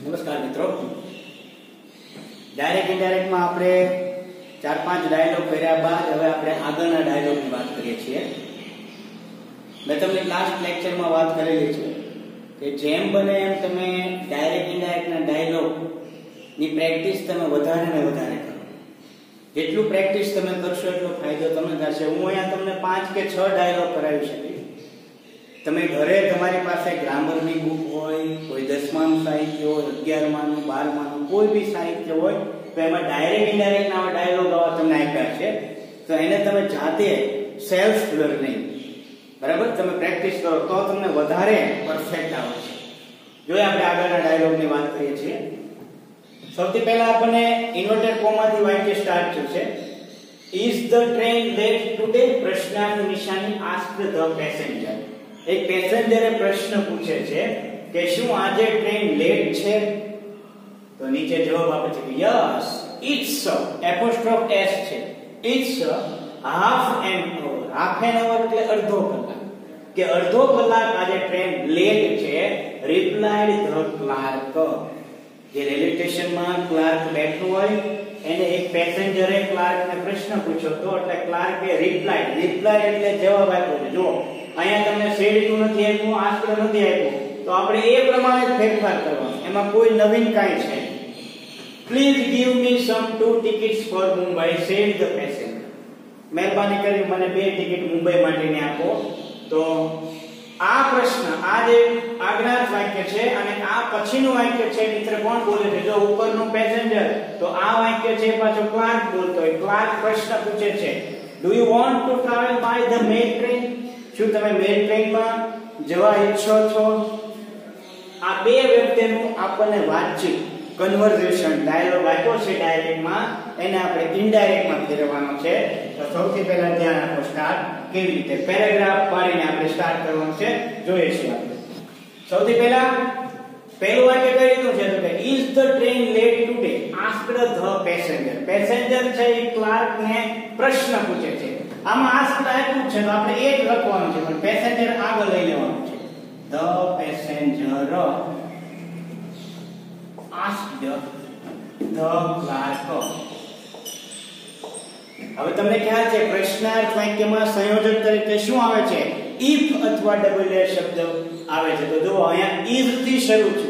નમસ્કાર મિત્રો, ડાયરેક્ટ ઇનડાયરેક્ટમાં આપણે 4-5 ડાયલોગ કર્યા બાદ હવે આપણે આગળના ડાયલોગની વાત કરીએ છીએ. મેં તમને લાસ્ટ લેક્ચરમાં વાત કરેલી છે કે જેમ બને એમ તમે ડાયરેક્ટ ઇનડાયરેક્ટના ડાયલોગની પ્રેક્ટિસ તમે વધારે ને વધારે કરો. જેટલું પ્રેક્ટિસ તમે કરશો એટલો ફાયદો તમને થશે. હું અહીંયા તમને 5 કે 6 ડાયલોગ કરાવી શકીશ. તમે ઘરે તમારી પાસે ગ્રામરની બુક હોય, કોઈ 10માનું સાહિત્ય હોય, 11માનું, 12માનું કોઈ બી સાહિત્ય હોય તો એમાં ડાયરેક્ટ ઇનડાયરેક્ટ ના ડાયલોગ આવા તમને આપ્યા છે. તો એને તમે જાતે સેલ્ફ લર્નિંગ બરાબર તમે પ્રેક્ટિસ કરો તો તમને વધારે પરફેક્ટ આવે છે. જોઈએ આપણે આગળના ડાયલોગની વાત કરીએ છીએ. સૌથી પહેલા આપણને ઇન્વર્ટેડ કોમાથી વાક્ય સ્ટાર્ટ થયું છે. Is the train late today? પ્રશ્નાર્થ નિશાની આસ્ક ધ પેસેન્જર. એક પેસેન્જરે પ્રશ્ન પૂછે છે કે શું આજે ટ્રેન લેટ છે? તો નીચે જવાબ આપે છે કે યસ ઇટ્સ એપોસ્ટ્રોફ એસ છે. It's half an hour. Half an hour એટલે અડધો કલાક, કે અડધો કલાક આજે ટ્રેન લેટ છે. Replied the clerk. જે રેલવે સ્ટેશનમાં ક્લાર્ક બેઠો હોય એને એક પેસેન્જરે ક્લાર્કને પ્રશ્ન પૂછ્યો તો એટલે ક્લાર્કે રિપ્લાઈડ એટલે જવાબ આપ્યો છે. જો અહીંયા તમને શેડ્યુલ નથી આપ્યું, આસ્ત્ર નથી આપ્યું, તો આપણે એ પ્રમાણે ફેરફાર કરવાનો, એમાં કોઈ નવીન કાંઈ છે. Please give me some 2 tickets for Mumbai said the passenger. મહેરબાની કરી મને 2 ટિકિટ મુંબઈ માટેની આપો. તો આ પ્રશ્ન, આ જે આજ્ઞાર્થ વાક્ય છે અને આ પછીનું વાક્ય છે મિત્ર કોણ બોલે છે? જો ઉપરનું પેસેન્જર, તો આ વાક્ય છે પાછો ક્લાર્ક બોલતો હોય. ક્લાર્ક પ્રશ્ન પૂછે છે do you want to travel by the mail train? શું તમે મેલ ટ્રેનમાં જવા ઈચ્છો છો? આ બે વ્યક્તિનું આપણને વાતચીત કન્વર્ઝેશન ડાયલોગ આપ્યો છે ડાયરેક્ટમાં, એને આપણે ઇનડાયરેક્ટમાં ફેરવવાનો છે. તો સૌથી પહેલા ધ્યાન આપો સ્ટાર્ટ કેવી રીતે પેરેગ્રાફ પાડીને આપણે સ્ટાર્ટ કરવાનું છે. જોઈએ છીએ આપણે. સૌથી પહેલા પહેલું વાક્ય કઈ રીતનું છે તો કે is the train late today? Asked the passenger. Passenger છે એ ક્લાર્કને પ્રશ્ન પૂછે છે. આમાં આસ્ક્ડ આપ્યું છે તો આપણે એ જ લખવાનું છે, પણ પેસેન્જર આગળ લઈ લેવાનું છે. The passenger asked the clerk. હવે તમને ખ્યાલ છે પ્રશ્નાર્થ વાક્યમાં સંયોજક તરીકે શું આવે છે? if અથવા WS શબ્દ આવે છે. તો જો અહીંયા is થી શરૂ છે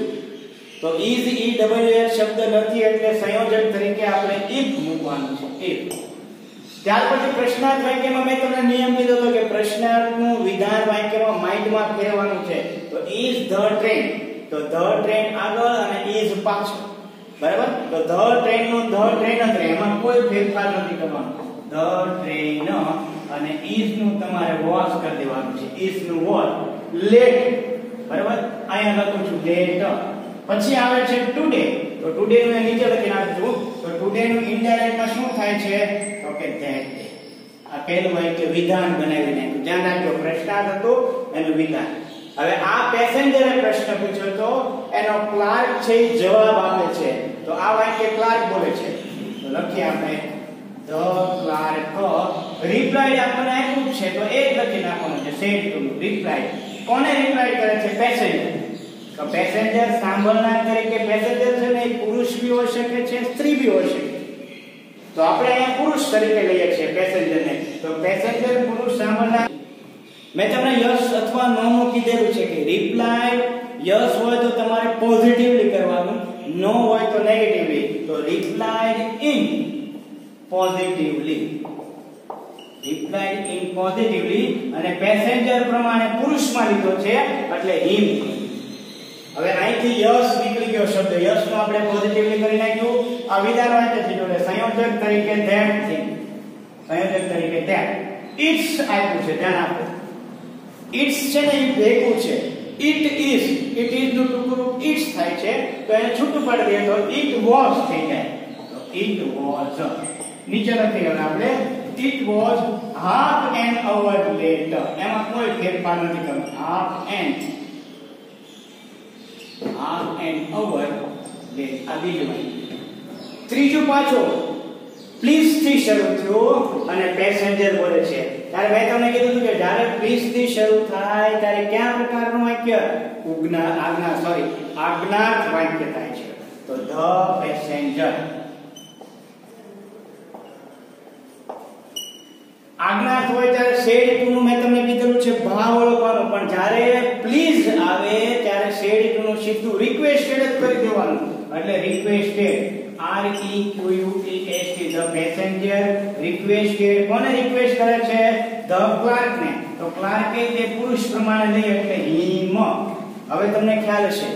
તો is EWS શબ્દ નથી એટલે સંયોજક તરીકે આપણે if મૂકવાનું છે. if. ત્યાર પછી પ્રશ્નાર્થ વાક્યમાં મેં તમને નિયમ કીધો હતો કે પ્રશ્નાર્થનું વિધાન વાક્યમાં માઇન્ડમાં ફેરવવાનું છે. તો is the train, તો ધ ટ્રેન આગળ અને ઇઝ પાછળ, બરાબર? તો ધ ટ્રેન નું ધ ટ્રેન જ રહે, એમાં કોઈ ફેરફાર નથી કરવાનો. ધ ટ્રેન અને ઇઝ નું તમારે વોચ કરી દેવાનું છે. ઇઝ નું વોચ લેટ, બરાબર? અહીંયા લખું છું લેટ. પછી આવે છે ટુડે. તો ટુડે નું નીચે લખી નાખજો. તો ટુડે નું ઇનડાયરેક્ટમાં શું થાય છે તો કે ધેટ ડે. આ પહેલું વાક્ય વિધાન બનાવી નાખ્યું. ધ્યાન રાખજો પ્રશ્નાર્થ હતો એનું વિધાન. હવે આ પેસેન્જરે પ્રશ્ન પૂછ્યો તો એનો ક્લાર્ક છે જવાબ આપે છે. તો આ વાક્ય ક્લાર્ક બોલે છે. તો લખીએ આપણે ધ ક્લાર્ક રિપ્લાઈડ આપણને આપ્યું છે તો એ જ લખી નાખવાનું છે. Said to replied. કોને રિપ્લાઈડ કરે છે? પેસેન્જર. તો પેસેન્જર સાંભળનાર તરીકે પેસેન્જર છે ને એ પુરુષ બી હોઈ શકે છે, સ્ત્રી બી હોઈ શકે. તો આપણે અહીંયા પુરુષ તરીકે લઈએ છીએ પેસેન્જરને. તો પેસેન્જર પુરુષ સાંભળનાર. મેં તમને યસ અથવા નો નું કીધેલું છે કે રિપ્લાય યસ હોય તો તમારે પોઝિટિવલી કરવાનું, નો હોય તો નેગેટિવલી. તો replied in positively. Replied in positively અને પેસેન્જર પ્રમાણે પુરુષમાં લીધો છે એટલે હિમ. હવે અહીંથી યસ નીકળી ગયો શબ્દ. યસ નો આપણે પોઝિટિવલી કરી નાખ્યું. આ વિધાન વાક્ય છે જોડે સંયોજક તરીકે ધેટ થિંગ. સંયોજક તરીકે ધેટ. ઇટ્સ આપ્યું છે, ધ્યાન આપો. ઇટ્સ છે ને એ ભેગું છે. ઇટ ઇઝ નું ટુકડું ઇટ્સ થાય છે તો એને છૂટું પાડી દઈએ તો ઇટ વોઝ થઈ જાય. તો ઇટ વોઝ નીચે લખી લેવાનું આપણે. It was half an hour late. એમાં કોઈ ફેરફાર નથી કરવાનો. Half an hour late. આ બીજું. ત્રીજું પાછો પ્લીઝ થી શરૂ થયું અને પેસેન્જર બોલે છે. ત્યારે મેં તમને કીધું હતું કે જ્યારે પ્લીઝ થી શરૂ થાય ત્યારે કયા પ્રકારનું વાક્ય? આજ્ઞાર્થ વાક્ય થાય છે. તો ધ પેસેન્જર. આજ્ઞાર્થ હોય ત્યારે શેડ ટુ નું મેં તમને કીધેલું છે ભાવ ઓળખવાનો, પણ જ્યારે પ્લીઝ આવે ત્યારે શેડ ટુ નું સીધું રિક્વેસ્ટેડ જ કરી દેવાનું. એટલે requested REQUEST the passenger requested. કોને રિક્વેસ્ટ કરે છે? ધ ક્લાર્ક ને. તો ક્લાર્કે તે પુરુષ પ્રમાણે લઈ એટલે હિમ. હવે તમને ખ્યાલ હશે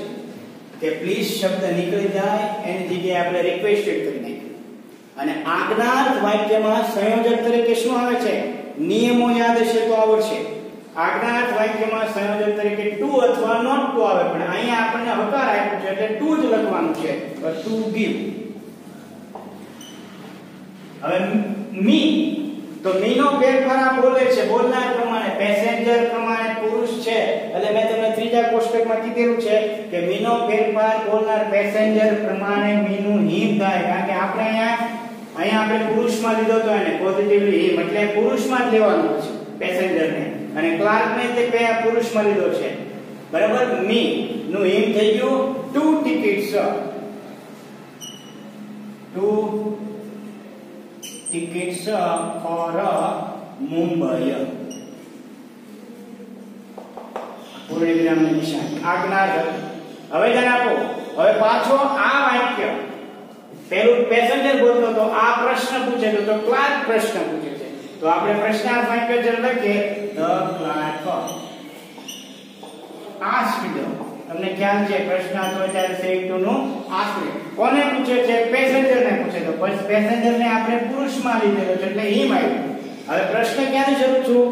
કે પ્લીઝ શબ્દ નીકળી જાય એની જગ્યાએ આપણે રિક્વેસ્ટેડ કરી નાખ્યું. અને આજ્ઞાર્થ વાક્યમાં સંયોજક તરીકે શું આવે છે? નિયમો યાદ હશે તો આવડશે. આજ્ઞાર્થ વાક્યમાં સંયોજક તરીકે ટુ અથવા નોટ ટુ આવે, પણ અહીંયા આપણને હકાર આપ્યો છે એટલે ટુ જ લખવાનું છે. To give. હવે મી, તો મી નો ફેરફાર બોલે છે બોલનાર પ્રમાણે, પેસેન્જર પ્રમાણે પુરુષ છે એટલે મેં તમને ત્રીજા કોષ્ટકમાં કીધેલું છે કે મી નો ફેરફાર બોલનાર પેસેન્જર પ્રમાણે મી નું હિમ થાય. કારણ કે આપણે અહીંયા આપણે પુરુષમાં લીધો તો એને પોઝિટિવલી હિમ એટલે પુરુષમાં જ લેવાનું છે પેસેન્જરને, અને ક્લાર્ક ને તે કયા પુરુષમાં લીધો છે. બરાબર. મી નું હિમ થઈ ગયું 2 ટિકિટ્સ. 2 tickets for Mumbai. પૂર્ણ વિરામની નિશાની. આજ્ઞાર્થ. હવે ધ્યાન આપો. હવે પાછો આ વાક્ય પેલું પેસેન્જર બોલતો તો આ પ્રશ્ન પૂછે તો ક્લાર્ક પ્રશ્ન પૂછે છે. તો આપણે પ્રશ્નાર્થ વાક્ય જે લખીએ ધ ક્લાર્ક આસ્ક્ડ. તમને ખ્યાલ છે પ્રશ્નાર્થ હોય ત્યારે સેડ ટુ નું આસ્ક્ડ. કોને પૂછે છે? પેસેન્જર ને પૂછે. તો પેસેન્જર ને આપણે પુરુષમાં લીધેલો છે એટલે હિમ આવ્યું. હવે પ્રશ્ન ક્યાંથી શરૂ છું?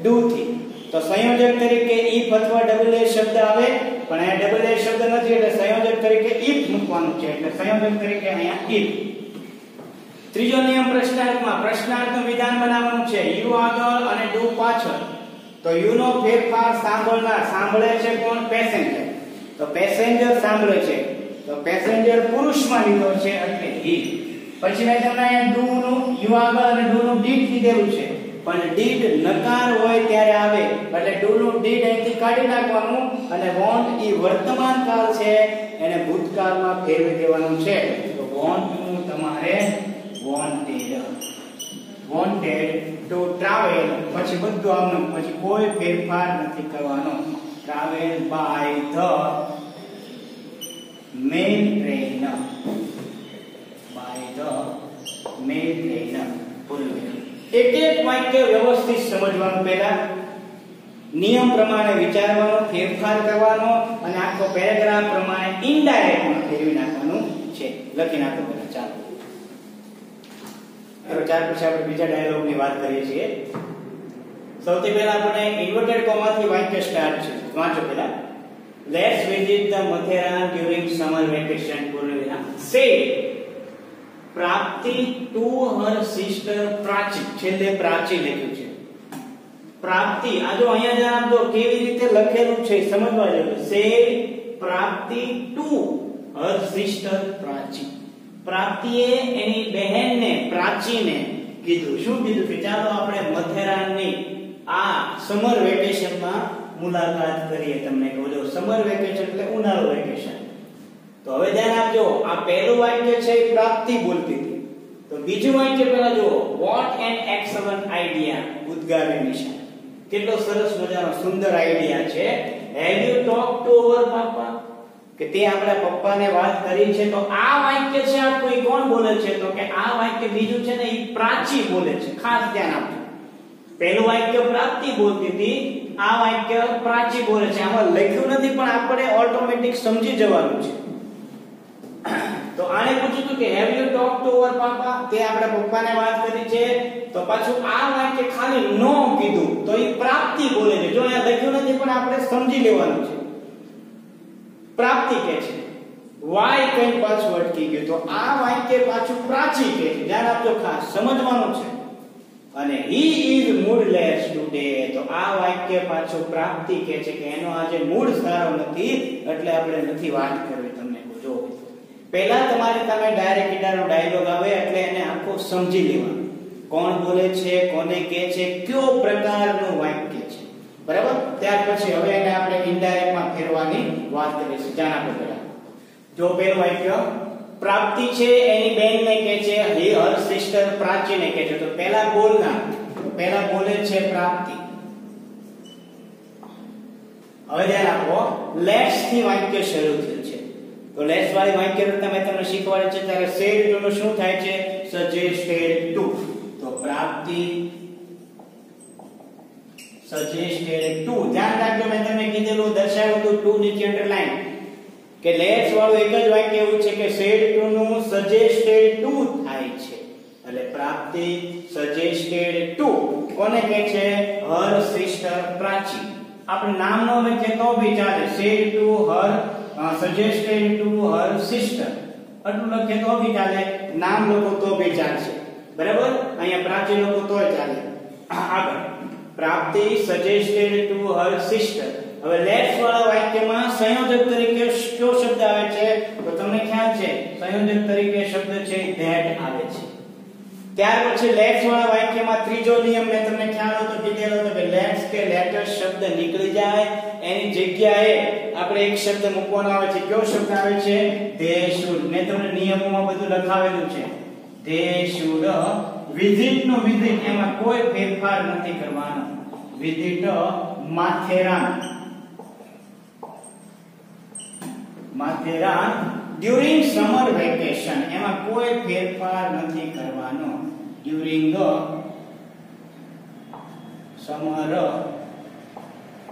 ડુ થી. તો સંયોજક તરીકે ઇફ અથવા ડબલ એ શબ્દ આવે, પણ અહીંયા ડબલ એ શબ્દ નથી એટલે સંયોજક તરીકે ઇફ મૂકવાનું છે. એટલે સંયોજક તરીકે અહીંયા ઇફ. ત્રીજો નિયમ પ્રશ્નાર્થમાં પ્રશ્નાર્થનું વિધાન બનાવવાનું છે. યુ આગળ અને ડુ પાછળ. તો યુ નો ફેરફાર સાંભળનાર. સાંભળે છે કોણ? પેસેન્જર. તો પેસેન્જર સાંભળે છે તો પેસેન્જર પુરુષમાં લીધો છે એટલે હી. પછી મેં તમને ડુ નું યુ આગળ અને ડુ નું ડીડ કીધેલું છે, પણ ડીડ નકાર હોય ત્યારે આવે એટલે ડુ નું ડીડ અહીંથી કાઢી નાખવાનું અને વોન્ટ ઈ વર્તમાન કાળ છે એને ભૂતકાળમાં ફેરવી દેવાનું છે. તો વોન્ટ નું તમારે વોન્ટેડ ટુ ટ્રાવેલ. પછી બધું આવનું, પછી કોઈ ફેરફાર નથી કરવાનો. Travel by the mail train. By the mail train. એક એક વાક્ય વ્યવસ્થિત સમજવાનું, પહેલા નિયમ પ્રમાણે વિચારવાનો, ફેરફાર કરવાનો અને આખો પેરેગ્રાફ પ્રમાણે ઇનડાયરેક્ટમાં ફેરવી નાખવાનું છે. લખી નાખો પહેલા. ચાલો ત્યાર પછી આપણે બીજા ડાયલોગની વાત કરીએ છીએ. સૌથી પહેલા આપણે ઇન્વર્ટેડ કોમાથી વાક્ય સ્ટાર્ટ છે. વાંચો પહેલા. Let's visit the Matheran during summer vacation. પૂર્ણવિરામ. સે પ્રાપ્તિ ટુ હર સિસ્ટર પ્રાચી. છેલ્લે પ્રાચી લખ્યું છે. પ્રાપ્તિ આ જો અહીંયા જરા આમ જો કેવી રીતે લખેલું છે સમજવા જેવું. સે પ્રાપ્તિ ટુ હર સિસ્ટર પ્રાચી. પ્રાપ્તિએ એની બહેનને પ્રાચીને કીધું. શું કીધું? કે ચાલો આપણે મથેરાનની આ સમર વેકેશનમાં મુલાકાત કરીએ. તમને કહું જો સમર વેકેશન એટલે ઉનાળુ વેકેશન. તો હવે ધ્યાન આપજો. આ પહેલું વાક્ય છે એ પ્રાપ્તિ બોલતી હતી. તો બીજું વાક્ય પહેલા જો વોટ એન એક્સલન્ટ આઈડિયા. ઉદ્ગારની નિશાન. કેટલો સરસ મજાનો સુંદર આઈડિયા છે. Have you talk to our papa. કે તે આપણા પપ્પાને વાત કરી છે. તો આ વાક્ય છે આ કોઈ કોણ બોલે છે? તો કે આ વાક્ય બીજું છે ને એ પ્રાચી બોલે છે. ખાસ ધ્યાન આપજો. પહેલું વાક્ય પ્રાપ્તિ બોલતી હતી, આ વાક્ય પ્રાચી બોલે છે. આમાં લખ્યું નથી પણ આપણે ઓટોમેટિક સમજી જવાનું છે. તો આને પૂછ્યું હતું કે have you talk to our papa. તે આપણા પપ્પાને વાત કરી છે. તો પાછું આ વાક્ય ખાલી નો કીધું તો એ પ્રાપ્તિ બોલે છે. જો અહીંયા લખ્યું નથી પણ આપણે સમજી લેવાનું છે. પ્રાપ્તિ કહે છે. વાય કઈ પાછું અટકી ગયું તો આ વાક્ય પાછું પ્રાચી કહે છે. ધ્યાન આપજો, ખાસ સમજવાનું છે. અને he is moodless today. તો આ વાક્ય પાછું પ્રાપ્તિ કહે છે કે એનો આજે મૂડ સારો નથી એટલે આપણે નથી વાત કરવી. તમને જો પહેલા તમારી સામે ડાયરેક્ટ ઇડાનો ડાયલોગ આવે એટલે એને આખો સમજી લેવાનું. કોણ બોલે છે, કોને કહે છે, કયો પ્રકારનું વાક્ય છે. બરાબર. ત્યાર પછી હવે એને આપણે ઇનડાયરેક્ટમાં ફેરવાની વાત કરીશું. જાણ આપણે પહેલા જો પહેલું વાક્ય પ્રાપ્તિ છે એની બેનને કહે છે હર સિસ્ટર પ્રાચીને કહે છે. તો પહેલા બોલે છે પ્રાપ્તિ. હવે ધ્યાન આપો, લેટ્સ થી વાક્ય શરૂ થયું છે. તો લેટ્સ વાળી વાક્ય રચના મેં તમને શીખવાડી છે. ત્યારે સેડ ટુ નું શું થાય છે? Suggested two. તો પ્રાપ્તિ સજેસ્ટેડ ટુ. ધ્યાન રાખજો, મેં તમને કીધેલું, દર્શાવ્યું હતું ટુ નીચે અંડરલાઈન, કે લેટ્સ વાળું એક જ વાક્ય એવું છે કે સેડ ટુ નું સજેસ્ટેડ ટુ થાય છે. એટલે પ્રાપ્તિ સજેસ્ટેડ ટુ કોને કહે છે? હર સિસ્ટર પ્રાચી. આપણે નામ નો લખીએ તો બી ચાલે. Said to her, suggested to her sister આટલું લખીએ તો બી ચાલે. નામ લખો તો બી ચાલશે. બરાબર? અહીંયા પ્રાચી લખો તોય ચાલે. આગળ પ્રાપ્તિ સજેસ્ટેડ ટુ હર સિસ્ટર. હવે લેટ્સ વાળા વાક્યમાં સંયોજક તરીકે કયો શબ્દ આવે છે? તો તમને ખ્યાલ છે, સંયોજક તરીકે શબ્દ છે ધેટ આવે છે. ત્યાર પછી લેટ્સ વાળા વાક્યમાં ત્રીજો નિયમ મેં તમને ખ્યાલ હતો કીધેલો હતો કે લેટ્સ કે લેટર્સ શબ્દ નીકળી જાય એની જગ્યાએ આપણે એક શબ્દ મૂકવાનો આવે છે. કયો શબ્દ આવે છે? They should. મેં તમને નિયમોમાં બધું લખાવેલું છે. They should. વિઝિટ નો વિઝિટ એમાં કોઈ ફેરફાર નથી કરવાનો. Visit Matheran. Matheran during summer vacation એમાં કોઈ ફેરફાર નથી કરવાનો. ડ્યુરિંગ સમર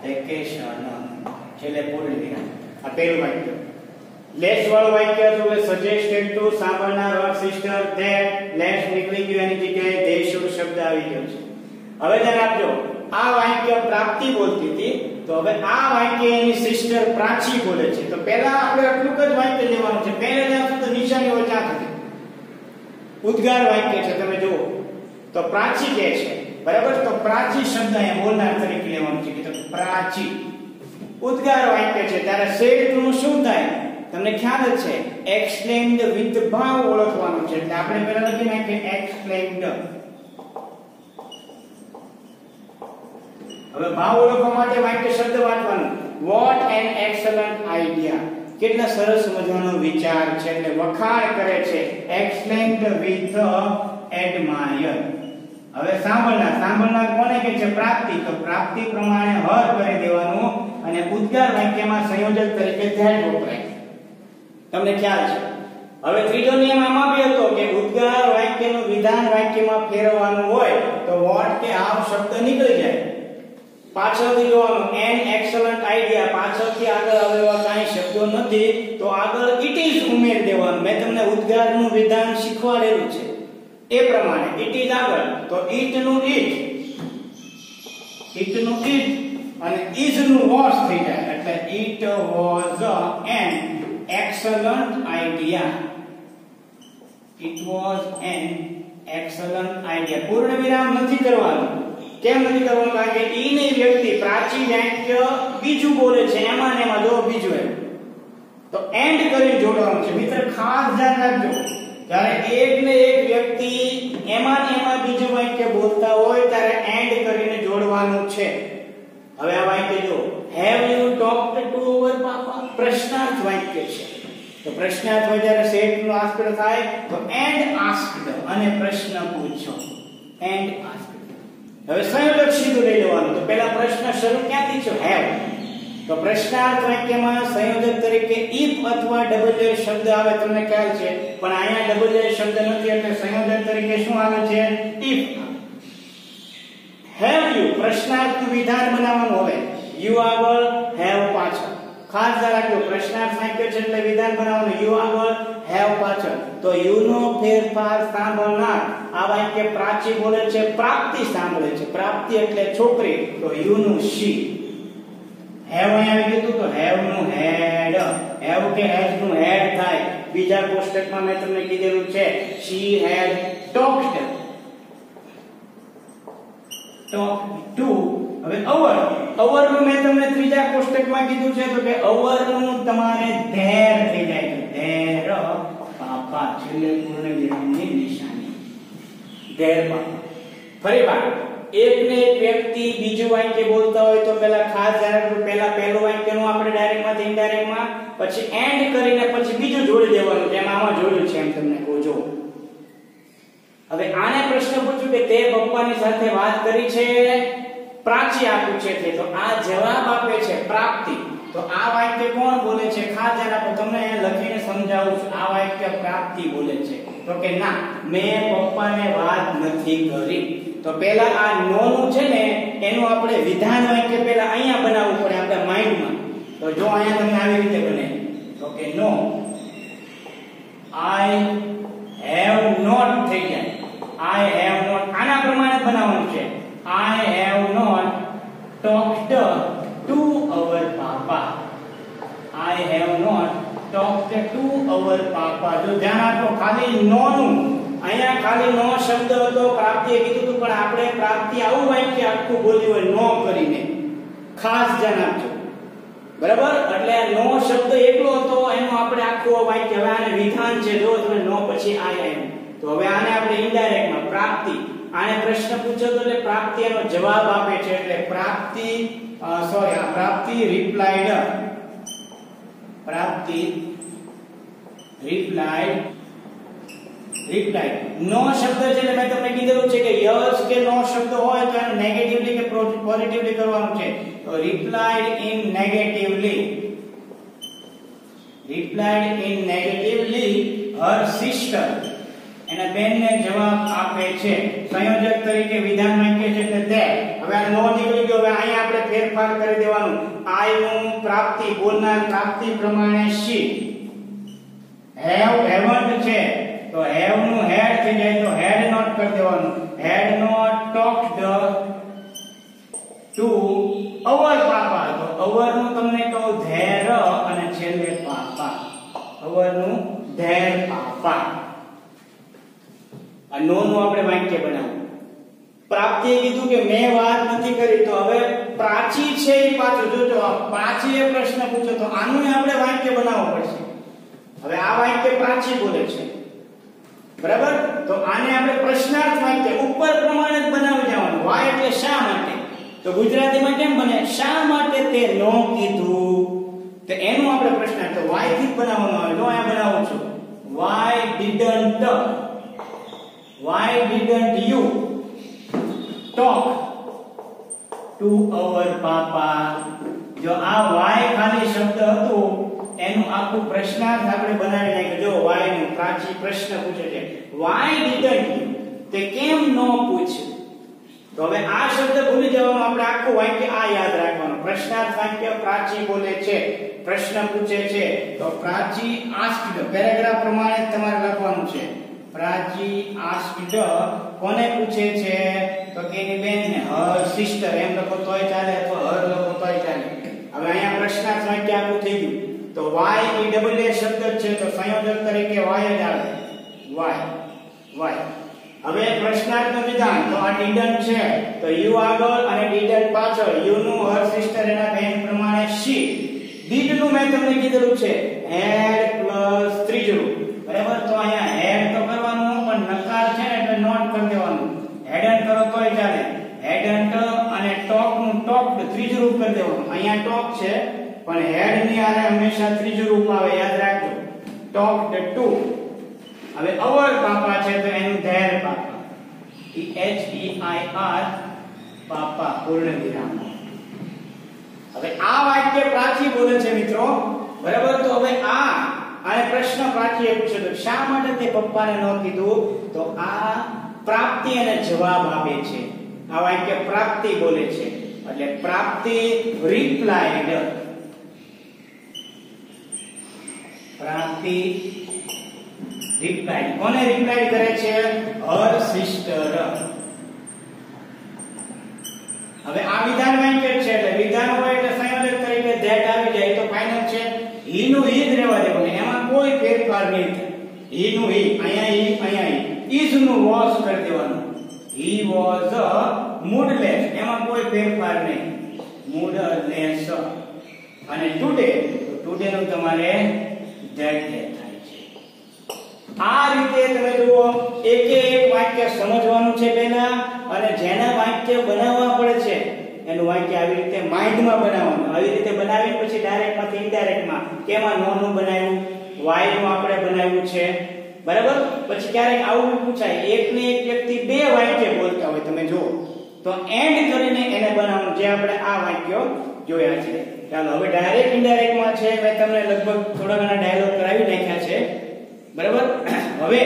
વેકેશન છેલ્લે પૂર્ણ વિરામ. આ પહેલું વાક્ય. લેટ્સ વાળું વાક્ય હતું કે સજેસ્ટેડ ટુ સાંભળનાર હર સિસ્ટર ધેટ. લેટ્સ નીકળી ગયું એની જગ્યાએ ધે શુડ શબ્દ આવી ગયો છે. હવે ધ્યાન આપજો, આ વાક્ય પ્રાપ્તિ બોલતી હતી, તો હવે આ વાક્ય એની સિસ્ટર પ્રાચી બોલે છે. તો પહેલા આપણે આટલું જ વાક્ય લેવાનું છે. પહેલા જ્યાં સુધી નિશાની હોય ત્યાં સુધી ઉદ્ગાર વાક્ય છે. તમે જુઓ તો પ્રાચી કહે છે, બરાબર? તો પ્રાચી શબ્દ અહીંયા બોલનાર તરીકે લેવાનું છે કે પ્રાચી. ઉદ્ગાર વાક્ય છે ત્યારે સેડ ટુ નું શું થાય? તમને ખ્યાલ જ છે, એક્સપ્લેન્ડ વિથ ભાવ ઓળખવાનું છે. એટલે આપણે પહેલા લખી નાખીએ એક્સપ્લેન્ડ. હવે ભાવ ઓળખવા માટે વાક્ય શબ્દ વાંચવાનું. Vote an excellent idea. કેટલા સરસ મજાનો વિચાર છે, એટલે વખાણ કરે છે. Explained with admire. હવે સાંભળનાર કોને કહે છે? પ્રાપ્તિ. તો પ્રાપ્તિ પ્રમાણે હર કરી દેવાનું અને ઉદ્ગાર વાક્યમાં સંયોજક તરીકે ધેટ વપરાય. તમને ખ્યાલ છે. હવે ત્રીજો નિયમ આમાં બી હતો કે ઉદ્ગાર વાક્યનું વિધાન વાક્યમાં ફેરવવાનું હોય તો વોટ કે હાવ શબ્દ નીકળી જાય. પાછળથી જોવાનું એન એક્સલન્ટ આઈડિયા, પાછળથી આગળ આવેલા કાંઈ શબ્દો નથી તો આગળ ઇટ ઇઝ ઉમેરી દેવાનું. મેં તમને ઉદ્ગારનું વિધાન શીખવાડેલું છે એ પ્રમાણે ઇટ ઇઝ આગળ, તો ઇટ નું ઇટ અને ઇઝ નું વોઝ થઈ જાય. એટલે it was an excellent idea. It was an excellent idea. પૂર્ણ વિરામ નથી કરવાનું. કેમ નથી કરવાનું? કારણ કે ઈ ની વ્યક્તિ પ્રાચી વાક્ય બીજું બોલે છે, એમાં ને એમાં જો બીજું એમ તો એન્ડ કરીને જોડવાનું છે. મિત્ર ખાસ ધ્યાન રાખજો, જ્યારે એક ને એક વ્યક્તિ એમાં ને એમાં બીજું વાક્ય બોલતા હોય ત્યારે એન્ડ કરીને જોડવાનું છે. હવે આ વાક્ય જો have you talked to our પાપા, પ્રશ્નાર્થ વાક્ય છે. તો પ્રશ્નાર્થ હોય જ્યારે સેડ નો આસ્પદ થાય તો એન્ડ આસ્ક્ડ અને પ્રશ્ન પૂછો. And asked. હવે સંયોજક સીધું લઈ લેવાનું. તો પહેલા પ્રશ્ન શરૂ ક્યાંથી છે? હેવ. તો પ્રશ્નાર્થ વાક્યમાં સંયોજક તરીકે ઇફ અથવા ડબલ શબ્દ આવે, તમને ખ્યાલ છે. પણ અહીંયા ડબલ શબ્દ નથી એટલે સંયોજક તરીકે શું આવે છે? ઇફ. હેવ યુ પ્રશ્નાર્થનું વિધાન બનાવવાનું. હવે યુ આગળ, હેવ પાછળ. ખાસ ધ્યાન રાખજો, પ્રશ્નાર્થ વાક્ય છે એટલે વિધાન બનાવવાનું. યુ આગળ, હેવ પાછળ. તો યુ નો ફેરફાર સાંભળનાર. આ વાક્ય પ્રાચી બોલે છે, પ્રાપ્તિ સાંભળે છે. પ્રાપ્તિ એટલે છોકરી, તો યુ નું શી. હેવ અહીંયા આવી ગયું તો હેવ નું હેડ. હેવ કે હેડ નું હેડ થાય. બીજા કોષ્ટકમાં મેં તમને કીધેલું છે શી હેડ ટોક્ડ ટુ. હવે અવર નું મેં તમને ત્રીજા કોષ્ટકમાં કીધું છે તો કે અવર નું તમારે ધેર થઈ જાય. ધેર પાપા છેલ્લે પૂર્ણ વિરામની નિશાની. ધેર પાપા. ફરી વાર એક ને એક વ્યક્તિ બીજું વાક્ય બોલતા હોય તો પહેલા ખાસ ધ્યાન રાખવું, પહેલા પહેલું વાક્યનું આપણે ડાયરેક્ટ માંથી ઇનડાયરેક્ટ માં પછી એન્ડ કરીને પછી બીજું જોડી દેવાનું, જેમ આમાં જોડ્યું છે એમ તમને કહું જો. હવે આને પ્રશ્ન પૂછ્યું કે તે પપ્પાની સાથે વાત કરી છે, પ્રાચી આપ્યું છે તે, તો આ જવાબ આપે છે પ્રાપ્તિ. તો આ વાક્ય કોણ બોલે છે? ખાસ ધ્યાન આપો, તમને અહીંયા લખીને સમજાવું છું. આ વાક્ય પ્રાપ્તિ બોલે છે. તો કે ના, મેં પપ્પાને વાત નથી કરી. તો પહેલા આ નો નું છે ને એનું આપણે વિધાન વાક્ય પહેલા અહીંયા બનાવવું પડે આપણા માઈન્ડમાં. તો જો અહીંયા તમને આવી રીતે બને તો કે નો આઈ હેવ નોટ થઈ જાય. આઈ હેવ નોટ આના પ્રમાણે બનાવવાનું છે. I have not talked to our papa. I have not talked to our papa. જો ધ્યાન આપો, ખાલી નો નું અહીંયા ખાલી નો શબ્દ હતો, પ્રાપ્તિએ કીધું હતું, પણ આપણે પ્રાપ્તિ આવું વાક્ય આખું બોલ્યું હોય નો કરીને. ખાસ ધ્યાન આપજો, બરાબર? એટલે નો શબ્દ એકલો હતો, એનું આપણે આખું વાક્ય. હવે આને વિધાન છે, જો તમે નો પછી આઈ આવ્યું, તો હવે આને આપણે ઇનડાયરેક્ટમાં પ્રાપ્તિ. આને પ્રશ્ન પૂછ્યો તો એટલે પ્રાપ્તિ એનો જવાબ આપે છે. એટલે પ્રાપ્તિ પ્રાપ્તિ રિપ્લાઈડ. પ્રાપ્તિ રિપ્લાઈડ. નો શબ્દ છે એટલે મેં તમને કીધું છે કે યસ કે નો શબ્દ હોય તો એને નેગેટિવલી કે પોઝિટિવલી કરવાનું છે. તો replied in negatively. Replied in negatively Har sister. એના બેનને જવાબ આપે છે. સંયોજક તરીકે વિધાન વાક્ય છે એટલે તે. હવે આ નો નીકળી ગયો. હવે અહીંયા આપણે ફેરફાર કરી દેવાનું. આઈ નું પ્રાપ્તિ બોલનાર પ્રાપ્તિ પ્રમાણે શી. હેવ હેવન્ટ છે તો હેવ નું હેડ થઈ જાય તો હેડ નોટ કરી દેવાનું. Had not talked to our પાપા. તો અવર નું તમને કહું ધેર અને છેલ્લે પાપા. અવર નું ધેર પાપા. આ નો નું આપણે વાક્ય બનાવવું. પ્રાપ્તિએ કીધું કે મેં વાત નથી કરી, તો હવે પ્રાચી છે એ પાછું જોજો. પ્રાચીએ પ્રશ્ન પૂછ્યો તો આનું આપણે વાક્ય બનાવવું પડશે. હવે આ વાક્ય પ્રાચી બોલે છે, બરાબર? તો આને આપણે પ્રશ્નાર્થ વાક્ય ઉપર પ્રમાણે જ બનાવી જવાનું. વાય એટલે શા માટે. તો ગુજરાતીમાં કેમ બને? શા માટે તે નો કીધું, તો એનું આપણે પ્રશ્નાર્થ તો વાય થી જ બનાવવાનું આવે. જો અહીંયા બનાવું છું. Why didn't you talk to our papa? જો આ why ખાલી શબ્દ હતો એનું આખું પ્રશ્નાર્થ આપણે બનાવી નાખ્યો. જો why નું પ્રાચી પ્રશ્ન પૂછે છે. why didn't you, તે કેમ નો પૂછ્યું? તો હવે આ શબ્દ ભૂલી જવાનું, આપણે આખું વાક્ય આ યાદ રાખવાનું. પ્રશ્નાર્થ વાક્ય પ્રાચી બોલે છે, પ્રશ્ન પૂછે છે, તો પ્રાચી આસ્ક્ડ. પેરેગ્રાફ પ્રમાણે તમારે લખવાનું છે. પ્રાચી આસ્ક્ડ કોને પૂછે છે? તો કે એની બેનને. હર સિસ્ટર એમ લખો તોય ચાલે અથવા હર લખો તોય ચાલે. હવે અહીંયા પ્રશ્નાર્થ વાક્ય આખું થઈ ગયું. તો વાય એ ડબલ એ શબ્દ છે તો સંયોજક તરીકે વાય જ આવે. વાય. હવે પ્રશ્નાર્થનું વિધાન તો આ ડીડન્ટ છે તો યુ આગળ અને ડીડન્ટ પાછળ. યુ નું હર સિસ્ટર એના બેન પ્રમાણે શી. ડીડ નું મેં તમને કીધેલું છે હેડ પ્લસ ત્રીજું રૂપ, બરાબર? તો અહીંયા હેડ તો કરવાનું પણ નકાર છે ને એટલે નોટ કરી દેવાનું. હેડન્ટ કરો તોય ચાલે. હેડન્ટ અને ટોક નું ટોક્ડ ત્રીજું રૂપ કરી દેવાનું. અહીંયા ટોક છે પણ હેડ ની આરે હંમેશા ત્રીજું રૂપ આવે, યાદ રાખજો. Talked two. હવે અવર પાપા છે તો એનું ધેર પાપા. HEIR પાપા પૂર્ણ વિરામ. હવે આ વાક્ય પ્રાચી બોલે છે મિત્રો, બરાબર? તો હવે આ પ્રશ્ન પ્રાચીએ પૂછ્યો તો શા માટે તે પપ્પાને ન કીધું? તો આ પ્રાપ્તિ અને જવાબ આપે છે. આ વાક્ય પ્રાપ્તિ બોલે છે એટલે પ્રાપ્તિ રિપ્લાઈડ. પ્રાપ્તિ રિપ્લાઈડ. કોને રિપ્લાઈડ કરે છે? હર સિસ્ટર. હવે આ વિધાન વાક્ય છે એટલે વિધાન હોય એટલે સંયોજક તરીકે ધેટ આવી જાય તો ફાઇનલ છે. હી નું હી જ રહેવા દેવાનું, એમાં કોઈ ફેરફાર નહીં થાય. હી નું હી, અહીંયા હી. ઇઝ નું વોઝ કરી દેવાનું. હી વોઝ મૂડલેસ, એમાં કોઈ ફેરફાર નહીં. મૂડલેસ. અને ટુડે નું તમારે ધેટ થાય છે. આ રીતે તમે જુઓ એક વાક્ય સમજવાનું છે પહેલા, અને જેના વાક્ય બનાવવા પડે છે એનું વાક્ય આવી રીતે માઇન્ડમાં બનાવવાનું. આવી રીતે બનાવીને પછી ડાયરેક્ટ માંથી ઇનડાયરેક્ટમાં કેમાં નોનું બનાવ્યું, વાય નું આપણે બનાવ્યું છે, બરાબર. પછી ક્યારેક આવું પૂછાય એક ને એક વ્યક્તિ બે વાક્ય બોલતા હોય, તમે જુઓ તો એન્ડ કરીને એને બનાવવાનું, જે આપણે આ વાક્યો જોયા છે. ચાલો હવે ડાયરેક્ટ ઇનડાયરેક્ટમાં છે, મેં તમને લગભગ થોડા ઘણા ડાયલોગ કરાવી નાખ્યા છે, બરાબર. હવે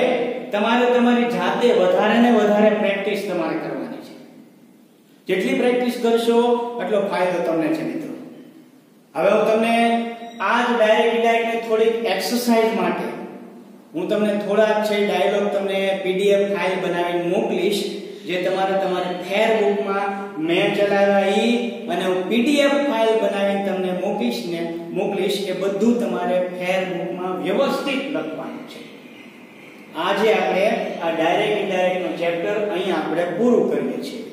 તમારે તમારી જાતે વધારે ને વધારે પ્રેક્ટિસ તમારે કરવાની છે. જેટલી પ્રેક્ટિસ કરશો એટલો ફાયદો તમને છે મિત્રો. હવે હું તમને આ જ ડાયરેક્ટ ઇનડાયરેક્ટને થોડીક એક્સરસાઇઝ માટે હું તમને થોડા છે ડાયલોગ તમને પીડીએફ ફાઇલ બનાવીને મોકલીશ, જે તમારે ફેર બુકમાં મેં ચલાવ્યા ઈ અને હું પીડીએફ ફાઇલ બનાવીને તમને મોકલીશ કે બધું તમારે ફેર બુકમાં વ્યવસ્થિત લખવાનું છે. આજે આપણે આ ડાયરેક્ટ ઇનડાયરેક્ટ નો ચેપ્ટર અહીં આપણે પૂરું કરીએ છીએ.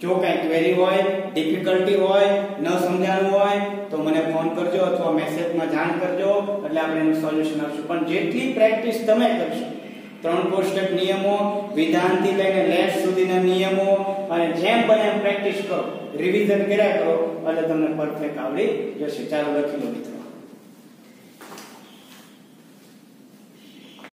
જો કઈ ક્વેરી હોય, ડિફિકલ્ટી હોય, ન સમજાણું હોય તો મને ફોન કરજો અથવા મેસેજમાં જાણ કરજો, એટલે આપણે એનું સોલ્યુશન આપશું. પણ જેટલી પ્રેક્ટિસ તમે કરશો, 3 કોષ્ટક નિયમો, વિધાનથી લઈને લેસ સુધીના નિયમો, અને જેમ બને એમ પ્રેક્ટિસ કરો, રિવિઝન કર્યા કરો, એટલે તમને પરફેક્ટ આવડી જશે. ચાલો લખી લો મિત્રો.